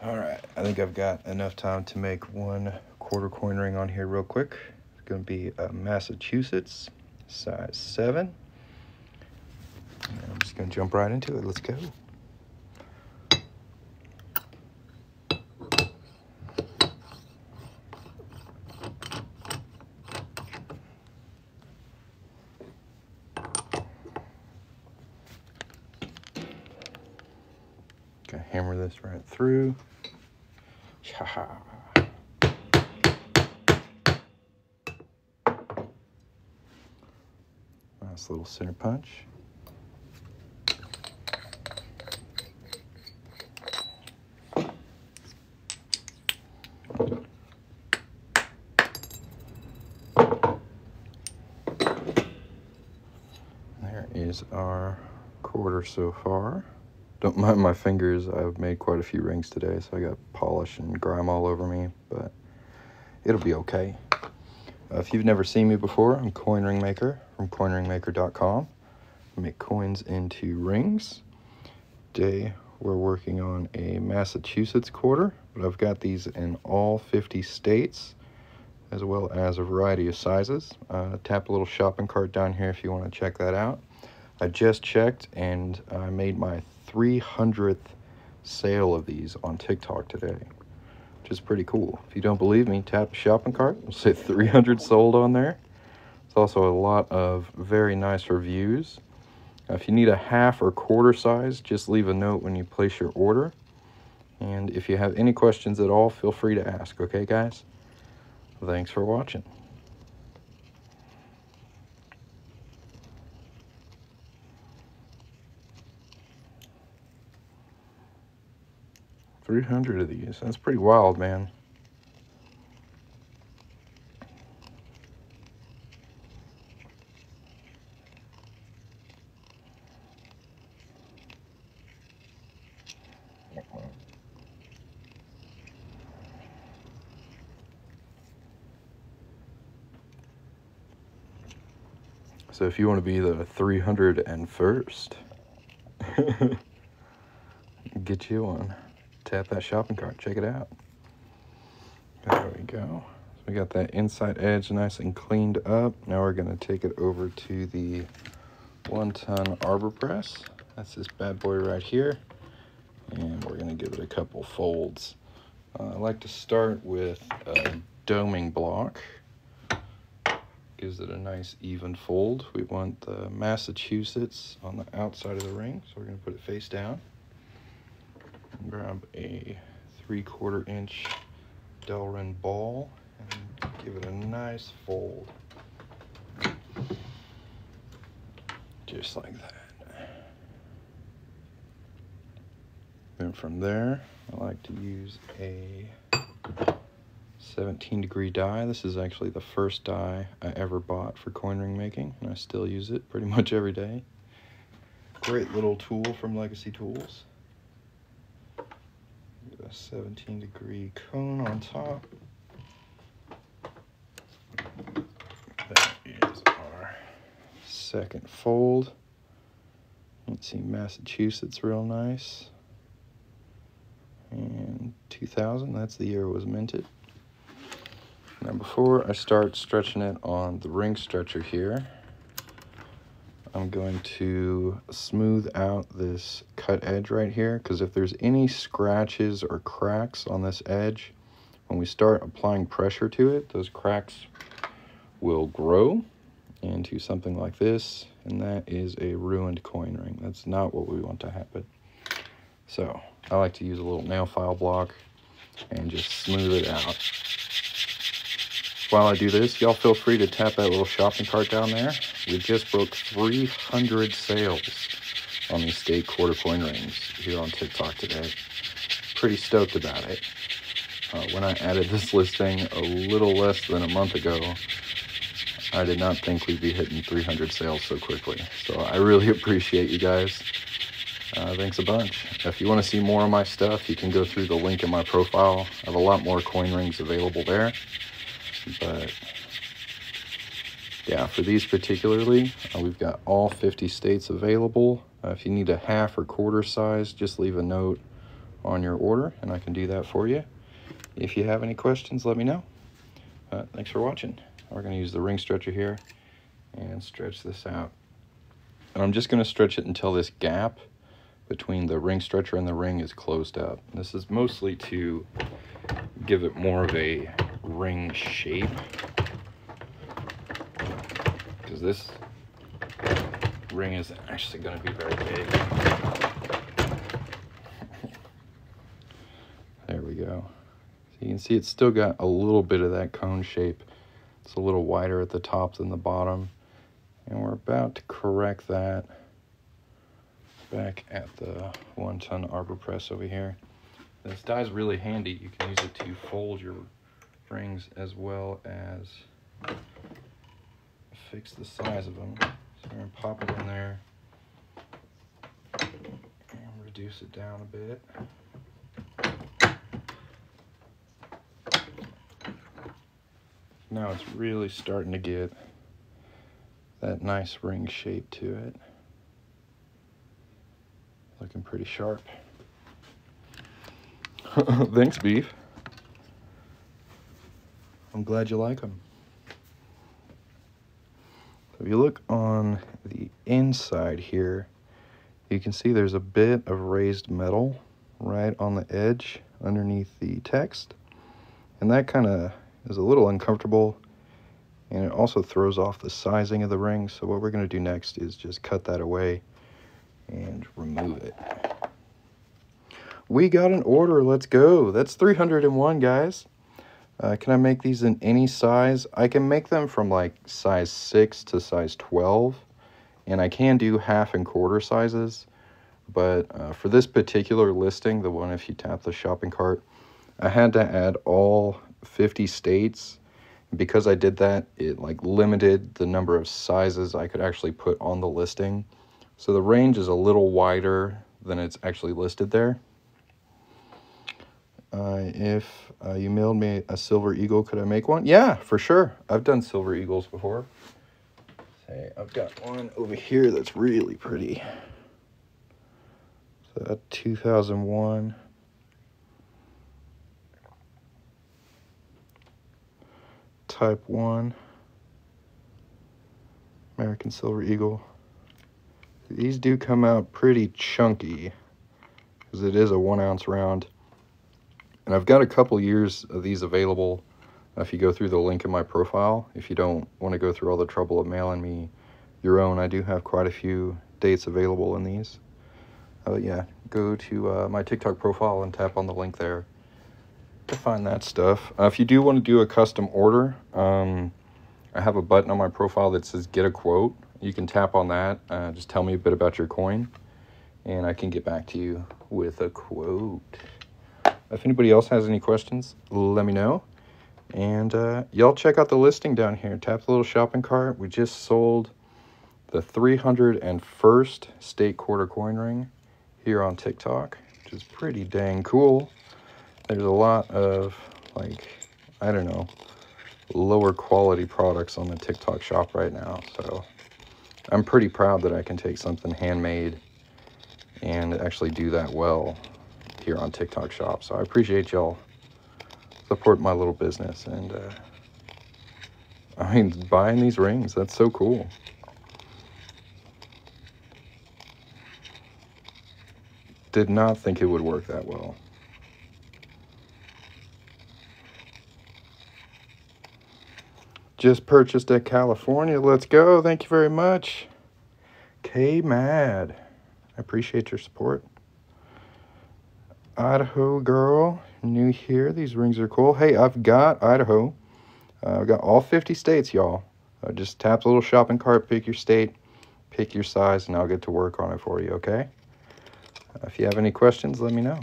All right, I think I've got enough time to make one quarter coin ring on here real quick. It's going to be a Massachusetts, size 7. And I'm just going to jump right into it. Let's go. Gonna hammer this right through. Ha-ha. Nice little center punch. There is our quarter so far. Don't mind my fingers, I've made quite a few rings today, so I got polish and grime all over me, but it'll be okay. If you've never seen me before, I'm Coin Ring Maker from coinringmaker.com. I make coins into rings. Today we're working on a Massachusetts quarter, but I've got these in all 50 states, as well as a variety of sizes. Tap a little shopping cart down here if you want to check that out. I just checked and I made my 300th sale of these on TikTok today, which is pretty cool. If you don't believe me, tap the shopping cart. It'll say 300 sold on there. It's also a lot of very nice reviews. If you need a half or quarter size, just leave a note when you place your order. And if you have any questions at all, feel free to ask, okay guys? Thanks for watching. $300 of these. That's pretty wild, man. So if you want to be the 301st, get you one. Tap that shopping cart, check it out. There we go. So we got that inside edge nice and cleaned up. Now we're going to take it over to the 1-ton arbor press. That's this bad boy right here. And we're going to give it a couple folds. I like to start with a doming block. Gives it a nice even fold. We want the Massachusetts on the outside of the ring, so we're going to put it face down. Grab a 3/4 inch Delrin ball and give it a nice fold. Just like that. Then from there, I like to use a 17-degree die. This is actually the first die I ever bought for coin ring making, and I still use it pretty much every day. Great little tool from Legacy Tools. A 17-degree cone on top. That is our second fold. You can see Massachusetts real nice. And 2000, that's the year it was minted. Now before I start stretching it on the ring stretcher here, I'm going to smooth out this cut edge right here, because if there's any scratches or cracks on this edge, when we start applying pressure to it, those cracks will grow into something like this, and that is a ruined coin ring. That's not what we want to happen. So I like to use a little nail file block and just smooth it out. While I do this, y'all feel free to tap that little shopping cart down there. We just broke 300 sales on these state quarter coin rings here on TikTok today. Pretty stoked about it. When I added this listing a little less than a month ago, I did not think we'd be hitting 300 sales so quickly. So I really appreciate you guys. Thanks a bunch. If you want to see more of my stuff, you can go through the link in my profile. I have a lot more coin rings available there. But yeah, for these particularly, we've got all 50 states available. If you need a half or quarter size, just leave a note on your order, and I can do that for you. If you have any questions, let me know. Thanks for watching. We're going to use the ring stretcher here and stretch this out. And I'm just going to stretch it until this gap between the ring stretcher and the ring is closed up. This is mostly to give it more of a ring shape, because this ring isn't actually going to be very big. There we go. So you can see it's still got a little bit of that cone shape. It's a little wider at the top than the bottom, and we're about to correct that back at the 1-ton arbor press over here. This die is really handy. You can use it to fold your rings as well as fix the size of them. So we're going to pop it in there and reduce it down a bit. Now it's really starting to get that nice ring shape to it. Looking pretty sharp. Thanks, Beef. I'm glad you like them. So if you look on the inside here, you can see there's a bit of raised metal right on the edge underneath the text. And that kind of is a little uncomfortable, and it also throws off the sizing of the ring. So what we're going to do next is just cut that away and remove it. We got an order. Let's go. That's 301, guys. Can I make these in any size? I can make them from like size 6 to size 12, and I can do half and quarter sizes, but for this particular listing, the one if you tap the shopping cart, I had to add all 50 states. Because I did that, it like limited the number of sizes I could actually put on the listing. So the range is a little wider than it's actually listed there. If you mailed me a silver eagle, could I make one? Yeah, for sure. I've done silver eagles before. Hey, I've got one over here that's really pretty. So that 2001. Type 1 American Silver Eagle. These do come out pretty chunky because it is a 1-ounce round. And I've got a couple years of these available if you go through the link in my profile. If you don't want to go through all the trouble of mailing me your own, I do have quite a few dates available in these. Yeah, go to my TikTok profile and tap on the link there to find that stuff. If you do want to do a custom order, I have a button on my profile that says get a quote. You can tap on that, just tell me a bit about your coin, and I can get back to you with a quote. If anybody else has any questions, let me know. And y'all check out the listing down here. Tap the little shopping cart. We just sold the 301st state quarter coin ring here on TikTok, which is pretty dang cool. There's a lot of, like, I don't know, lower quality products on the TikTok shop right now. So I'm pretty proud that I can take something handmade and actually do that well here on TikTok shop. So I appreciate y'all support my little business. And I mean, buying these rings, that's so cool. Did not think it would work that well. Just purchased at California. Let's go. Thank you very much. K-Mad. I appreciate your support. Idaho girl. New here. These rings are cool. Hey, I've got Idaho. I've got all 50 states, y'all. Just tap the little shopping cart, pick your state, pick your size, and I'll get to work on it for you, okay? If you have any questions, let me know.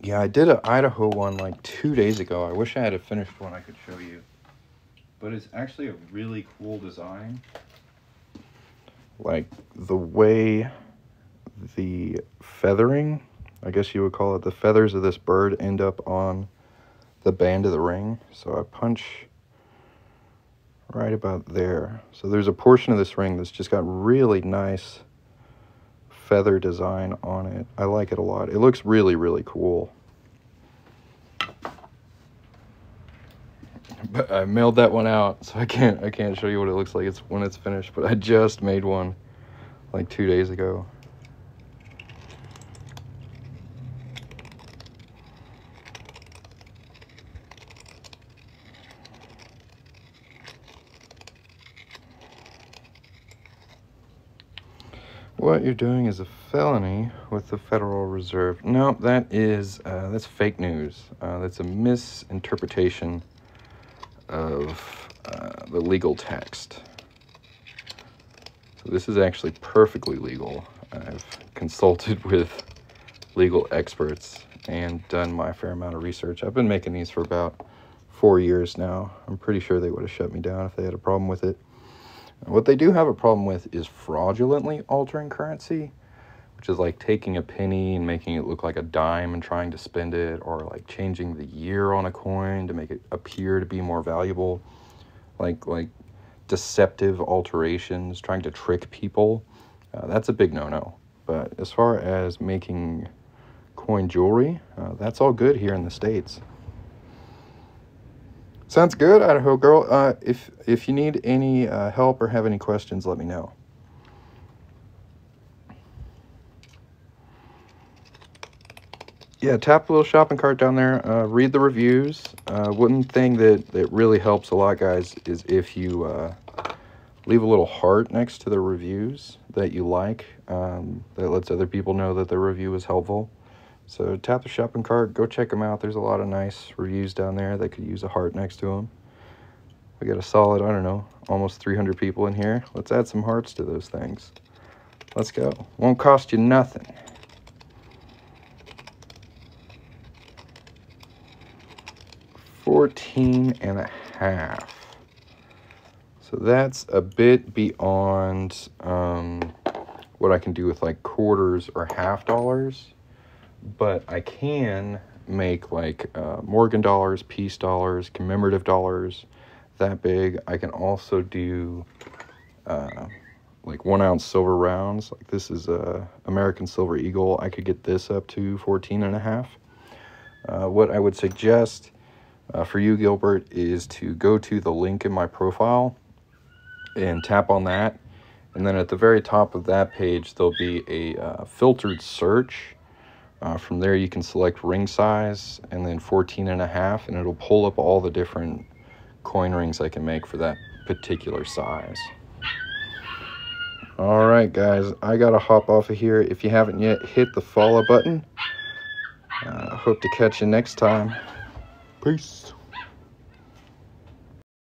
Yeah, I did an Idaho one like 2 days ago. I wish I had a finished one I could show you. But it's actually a really cool design. Like the way the feathering, I guess you would call it, the feathers of this bird end up on the band of the ring. So I punch right about there. So there's a portion of this ring that's just got really nice feather design on it. I like it a lot. It looks really, really cool. But I mailed that one out, so I can't show you what it looks like when it's finished, but I just made one like 2 days ago. What you're doing is a felony with the Federal Reserve. No, that's fake news. That's a misinterpretation of the legal text. So this is actually perfectly legal. I've consulted with legal experts and done my fair amount of research. I've been making these for about 4 years now. I'm pretty sure they would have shut me down if they had a problem with it. What they do have a problem with is fraudulently altering currency, which is like taking a penny and making it look like a dime and trying to spend it, or like changing the year on a coin to make it appear to be more valuable, like deceptive alterations, trying to trick people. That's a big no-no. But as far as making coin jewelry, that's all good here in the States. Sounds good, Idaho girl. If you need any help or have any questions, let me know. Yeah, tap the little shopping cart down there. Read the reviews. One thing that really helps a lot, guys, is if you leave a little heart next to the reviews that you like. That lets other people know that the review is helpful. So tap the shopping cart, go check them out. There's a lot of nice reviews down there that could use a heart next to them. We got a solid, I don't know, almost 300 people in here. Let's add some hearts to those things. Let's go. Won't cost you nothing. $14.50. So that's a bit beyond what I can do with like quarters or half dollars. But I can make like Morgan dollars, peace dollars, commemorative dollars, that big. I can also do like 1 ounce silver rounds. Like this is a American Silver Eagle. I could get this up to 14.50. What I would suggest for you, Gilbert, is to go to the link in my profile and tap on that. And then at the very top of that page, there'll be a filtered search. From there you can select ring size and then 14.50, and it'll pull up all the different coin rings I can make for that particular size. All right, guys, I gotta hop off of here. If you haven't yet, hit the follow button. Hope to catch you next time. Peace.